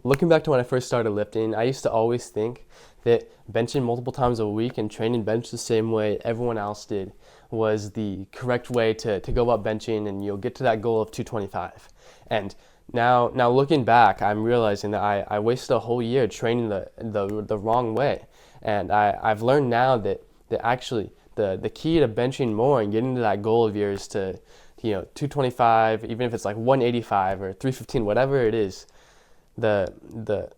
Looking back to when I first started lifting, I used to always think that benching multiple times a week and training bench the same way everyone else did was the correct way to go about benching, and you'll get to that goal of 225. And now looking back, I'm realizing that I wasted a whole year training the wrong way. And I've learned now that actually the key to benching more and getting to that goal of yours to 225, even if it's like 185 or 315, whatever it is, the the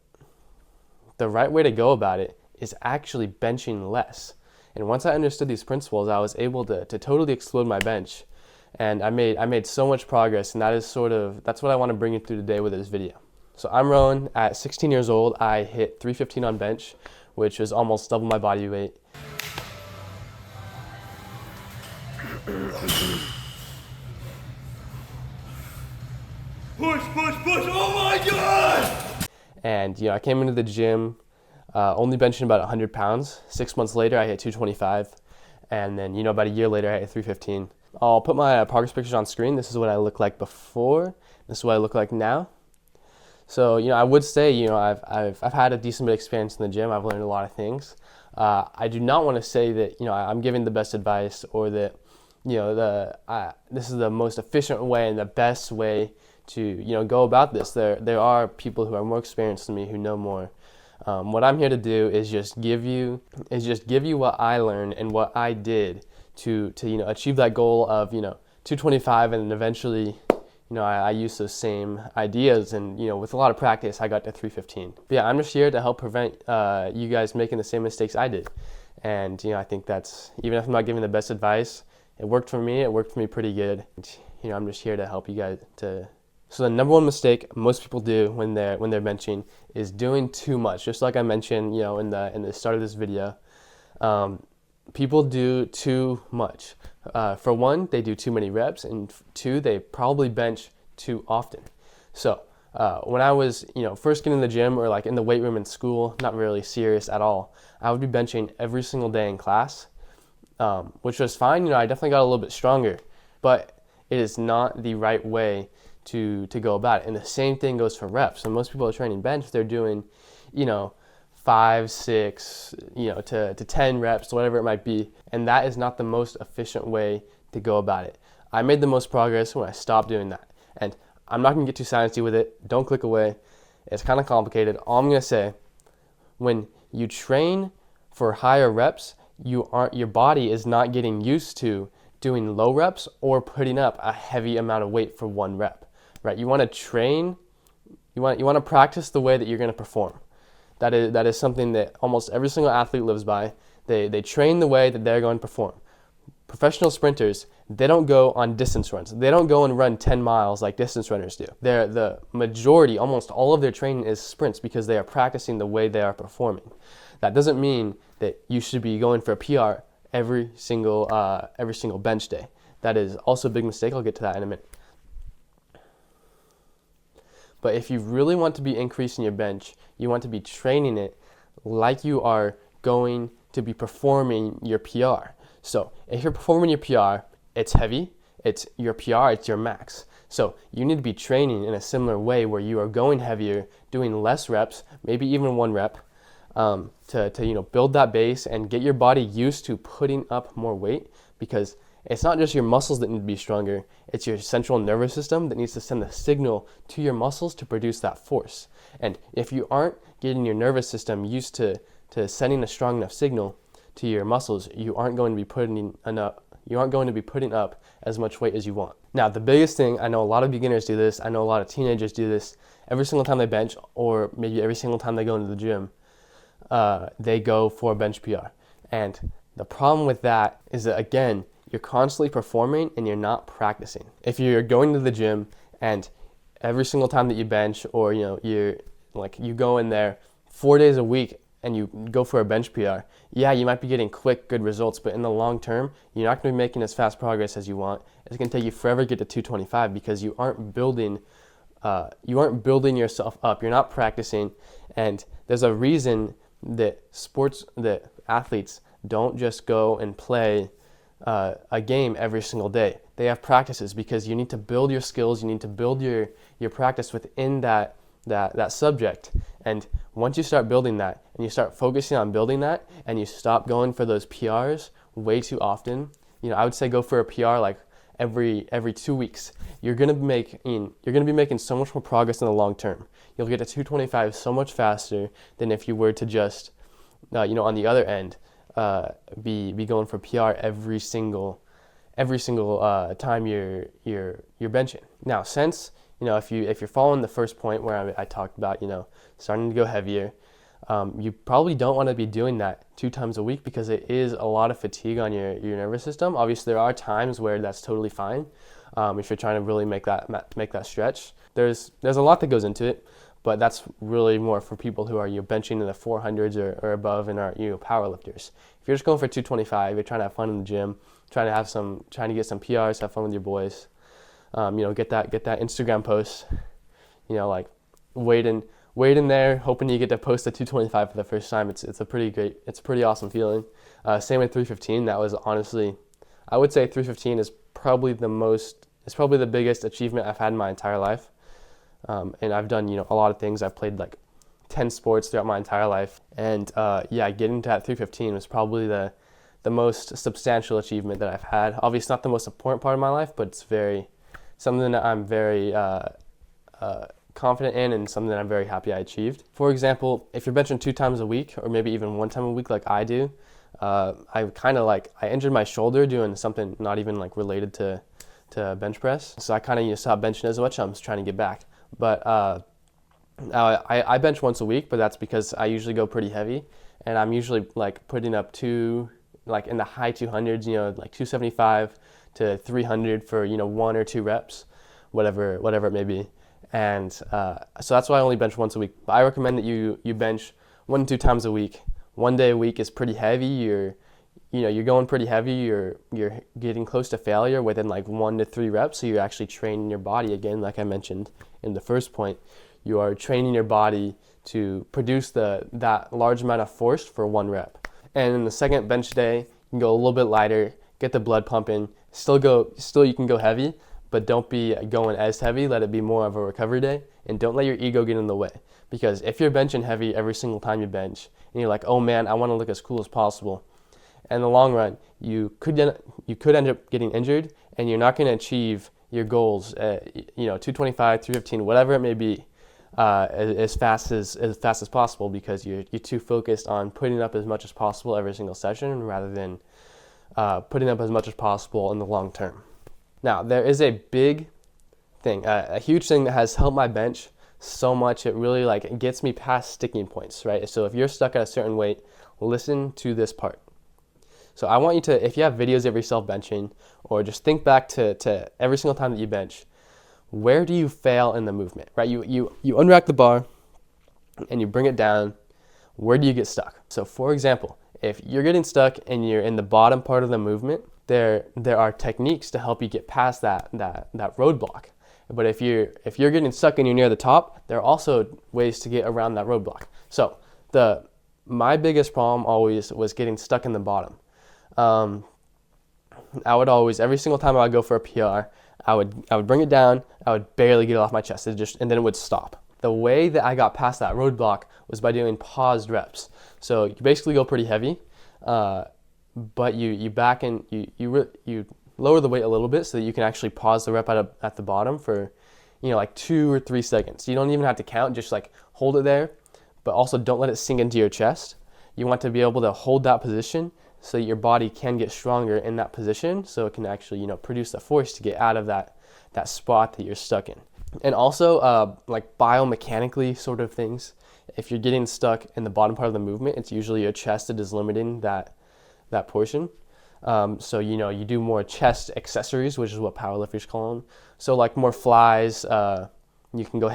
the right way to go about it is actually benching less. And once I understood these principles, I was able to totally explode my bench, and I made so much progress. And that's what I want to bring you through today with this video. So I'm Rowan. At 16 years old, I hit 315 on bench, which was almost double my body weight. Push, push, push! Oh my God! And I came into the gym only benching about 100 pounds. 6 months later, I hit 225, and then about a year later, I hit 315. I'll put my progress pictures on screen. This is what I look like before. This is what I look like now. So I would say I've had a decent bit of experience in the gym. I've learned a lot of things. I do not want to say that I'm giving the best advice, or that this is the most efficient way and the best way to go about this. There are people who are more experienced than me who know more. What I'm here to do is just give you what I learned and what I did to achieve that goal of 225, and then eventually I used those same ideas, and with a lot of practice I got to 315. But yeah, I'm just here to help prevent you guys making the same mistakes I did. And I think that's, even if I'm not giving the best advice, it worked for me. It worked for me pretty good. And, I'm just here to help you guys to. So the number one mistake most people do when they're benching is doing too much. Just like I mentioned, in the start of this video, people do too much. For one, they do too many reps, and two, they probably bench too often. So when I was first getting in the gym, or like in the weight room in school, not really serious at all, I would be benching every single day in class, which was fine. I definitely got a little bit stronger, but it is not the right way to go about it. And the same thing goes for reps. So most people are training bench, they're doing 5, 6 to 10 reps, whatever it might be, and that is not the most efficient way to go about it. I made the most progress when I stopped doing that. And I'm not going to get too sciencey with it. Don't click away. It's kind of complicated. All I'm going to say, when you train for higher reps, your body is not getting used to doing low reps or putting up a heavy amount of weight for one rep. Right? You want to train, you want to practice the way that you're going to perform. That is something that almost every single athlete lives by. They train the way that they're going to perform. Professional sprinters, they don't go on distance runs. They don't go and run 10 miles like distance runners do. The majority, almost all of their training is sprints, because they are practicing the way they are performing. That doesn't mean that you should be going for a PR every single bench day. That is also a big mistake. I'll get to that in a minute. But if you really want to be increasing your bench, you want to be training it like you are going to be performing your PR. So if you're performing your PR, it's heavy, it's your PR, it's your max. So you need to be training in a similar way, where you are going heavier, doing less reps, maybe even one rep, to build that base and get your body used to putting up more weight, because it's not just your muscles that need to be stronger, it's your central nervous system that needs to send the signal to your muscles to produce that force. And if you aren't getting your nervous system used to sending a strong enough signal to your muscles, you aren't going to be putting up as much weight as you want. Now, the biggest thing, I know a lot of beginners do this, I know a lot of teenagers do this, every single time they bench, or maybe every single time they go into the gym, they go for a bench PR. And the problem with that is that, again, you're constantly performing and you're not practicing. If you're going to the gym and every single time that you bench, or you go in there 4 days a week and you go for a bench PR, yeah, you might be getting quick, good results, but in the long term, you're not going to be making as fast progress as you want. It's going to take you forever to get to 225, because you aren't building yourself up. You're not practicing, and there's a reason that athletes don't just go and play a game every single day. They have practices, because you need to build your skills, you need to build your practice within that that subject. And once you start building that and you start focusing on building that and you stop going for those PRs way too often, I would say go for a PR like every 2 weeks. You're gonna be making so much more progress in the long term. You'll get to 225 so much faster than if you were to just, on the other end, be going for PR every single time you're benching. Now, since if you're following the first point where I talked about starting to go heavier, you probably don't want to be doing that 2 times a week because it is a lot of fatigue on your nervous system. Obviously, there are times where that's totally fine. If you're trying to really make that stretch, there's a lot that goes into it, but that's really more for people who are benching in the 400s or above and are power lifters. If you're just going for 225, you're trying to have fun in the gym, trying to get some PRs, have fun with your boys, get that Instagram post, like wait in there, hoping you get to post a 225 for the first time. It's a pretty awesome feeling. Same with 315. That was honestly, I would say 315 is probably the biggest achievement I've had in my entire life. And I've done, a lot of things. I've played like 10 sports throughout my entire life. And getting to that 315 was probably the most substantial achievement that I've had. Obviously not the most important part of my life, but it's something that I'm very confident in and something that I'm very happy I achieved. For example, if you're benching 2 times a week or maybe even 1 time a week like I do, I injured my shoulder doing something not even like related to bench press. So I kind of stopped benching as much. I'm just trying to get back. But I bench once a week, but that's because I usually go pretty heavy, and I'm usually like putting up in the high 200s, like 275 to 300 for 1 or 2 reps, whatever it may be. And so that's why I only bench once a week. But I recommend that you bench 1 to 2 times a week. 1 day a week is pretty heavy. You're going pretty heavy. You're getting close to failure within like 1 to 3 reps. So you're actually training your body again, like I mentioned in the first point. You are training your body to produce that large amount of force for 1 rep. And in the second bench day, you can go a little bit lighter, get the blood pumping. Still you can go heavy, but don't be going as heavy. Let it be more of a recovery day, and don't let your ego get in the way. Because if you're benching heavy every single time you bench, and you're like, oh man, I want to look as cool as possible, in the long run, you could end up getting injured, and you're not going to achieve your goals at 225, 315, whatever it may be, as fast as possible, because you're too focused on putting up as much as possible every single session rather than putting up as much as possible in the long term. Now, there is a big thing, a huge thing that has helped my bench so much. It really it gets me past sticking points, right? So if you're stuck at a certain weight, listen to this part. So I want you to, if you have videos of yourself benching, or just think back to every single time that you bench, where do you fail in the movement, right? You unrack the bar and you bring it down. Where do you get stuck? So for example, if you're getting stuck and you're in the bottom part of the movement, there are techniques to help you get past that roadblock. But if you're getting stuck and you're near the top, there are also ways to get around that roadblock. So my biggest problem always was getting stuck in the bottom. I would always, every single time I would go for a PR, I would bring it down, I would barely get it off my chest, and then it would stop. The way that I got past that roadblock was by doing paused reps. So you basically go pretty heavy, but you back and you lower the weight a little bit so that you can actually pause the rep at the bottom for like 2 or 3 seconds. You don't even have to count, just like hold it there, but also don't let it sink into your chest. You want to be able to hold that position so that your body can get stronger in that position, so it can actually produce the force to get out of that spot that you're stuck in. And also like biomechanically sort of things. If you're getting stuck in the bottom part of the movement, it's usually your chest that is limiting that portion. So you do more chest accessories, which is what powerlifters call them. So like more flies, you can go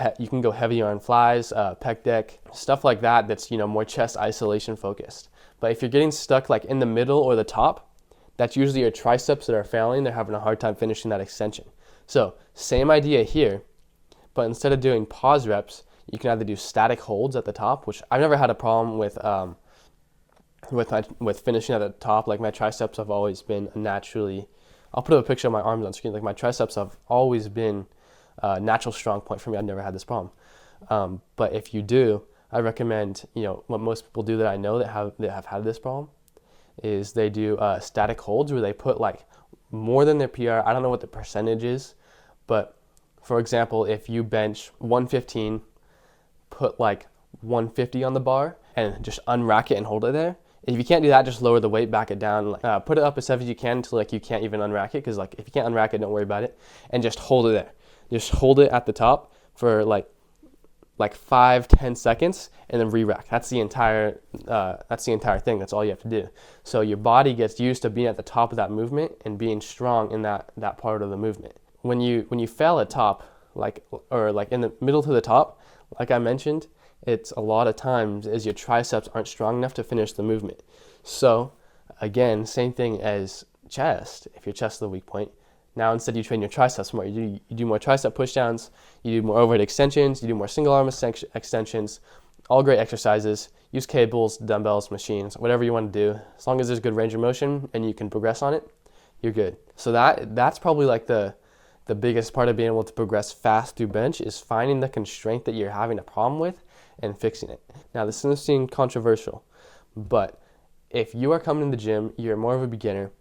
heavier on flies, pec deck, stuff like that. That's more chest isolation focused. But if you're getting stuck like in the middle or the top, that's usually your triceps that are failing. They're having a hard time finishing that extension. So same idea here, but instead of doing pause reps, you can either do static holds at the top, which I've never had a problem with finishing at the top. Like my triceps have always been naturally, I'll put up a picture of my arms on screen. Like my triceps have always been a natural strong point for me. I've never had this problem. But if you do, I recommend, what most people do that I know that have had this problem is they do static holds where they put like more than their PR. I don't know what the percentage is, but for example, if you bench 115, put like 150 on the bar and just unrack it and hold it there. If you can't do that, just lower the weight, back it down, put it up as heavy as you can until like you can't even unrack it. Because like if you can't unrack it, don't worry about it, and just hold it there. Just hold it at the top for like 5-10 seconds, and then re-rack. That's the entire thing. That's all you have to do. So your body gets used to being at the top of that movement and being strong in that part of the movement. When you fail at top, or in the middle to the top, like I mentioned, it's a lot of times as your triceps aren't strong enough to finish the movement. So again, same thing as chest. If your chest is the weak point, now instead you train your triceps more. You do more tricep pushdowns, you do more overhead extensions, you do more single arm extensions, all great exercises. Use cables, dumbbells, machines, whatever you want to do. As long as there's good range of motion and you can progress on it, you're good. So that's probably like the biggest part of being able to progress fast through bench is finding the constraint that you're having a problem with and fixing it. Now, this doesn't seem controversial, but if you are coming to the gym, you're more of a beginner,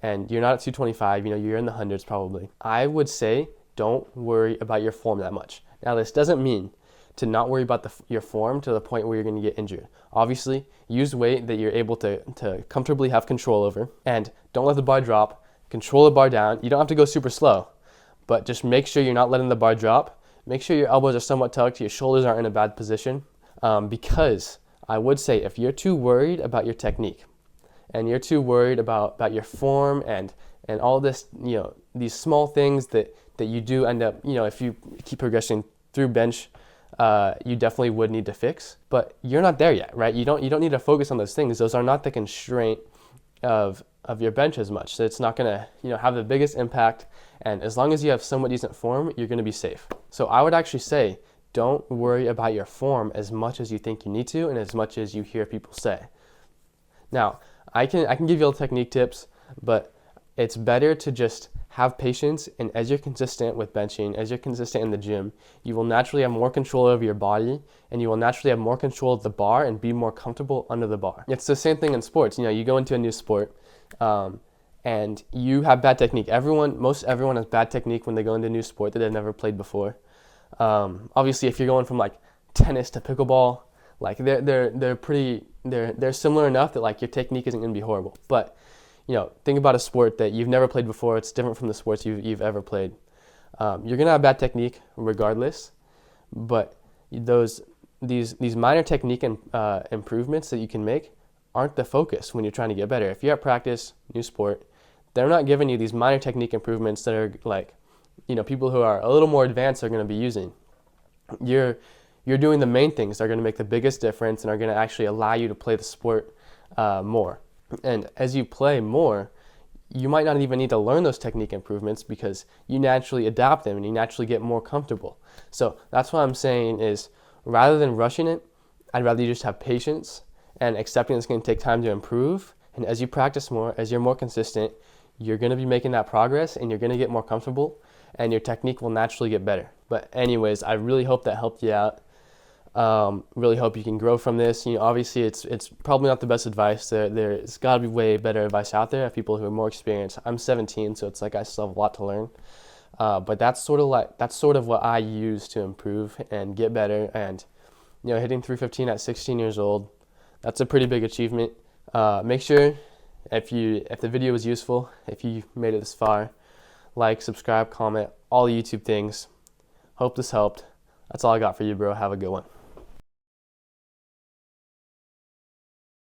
and you're not at 225, you're in the hundreds probably, I would say don't worry about your form that much. Now, this doesn't mean to not worry about your form to the point where you're going to get injured. Obviously, use weight that you're able to comfortably have control over, and don't let the bar drop. Control the bar down. You don't have to go super slow, but just make sure you're not letting the bar drop. Make sure your elbows are somewhat tucked, your shoulders aren't in a bad position, because I would say if you're too worried about your technique and you're too worried about your form and all this, these small things that you do end up, if you keep progressing through bench, you definitely would need to fix, but you're not there yet, right? You don't need to focus on those things. Those are not the constraint of your bench as much. So it's not going to, have the biggest impact. And as long as you have somewhat decent form, you're going to be safe. So I would actually say, don't worry about your form as much as you think you need to and as much as you hear people say. Now, I can give you all technique tips, but it's better to just have patience, and as you're consistent with benching, as you're consistent in the gym, you will naturally have more control over your body, and you will naturally have more control of the bar and be more comfortable under the bar. It's the same thing in sports. You go into a new sport, and you have bad technique. Most everyone has bad technique when they go into a new sport that they've never played before. Obviously, if you're going from like tennis to pickleball, like they're similar enough that like your technique isn't going to be horrible. But think about a sport that you've never played before. It's different from the sports you've ever played. You're going to have bad technique regardless, but these minor technique improvements that you can make aren't the focus when you're trying to get better. If you're at practice, new sport, they're not giving you these minor technique improvements that are like, people who are a little more advanced are going to be using. You're doing the main things that are going to make the biggest difference and are going to actually allow you to play the sport more. And as you play more, you might not even need to learn those technique improvements because you naturally adapt them and you naturally get more comfortable. So that's what I'm saying is, rather than rushing it, I'd rather you just have patience and accepting it's going to take time to improve. And as you practice more, as you're more consistent, you're going to be making that progress and you're going to get more comfortable and your technique will naturally get better. But anyways, I really hope that helped you out. Really hope you can grow from this. Obviously it's probably not the best advice. There's got to be way better advice out there of people who are more experienced. I'm 17, so it's like I still have a lot to learn. But that's sort of what I use to improve and get better. And hitting 315 at 16 years old, that's a pretty big achievement. Make sure if the video was useful, if you made it this far, like, subscribe, comment, all the YouTube things. Hope this helped. That's all I got for you, bro. Have a good one.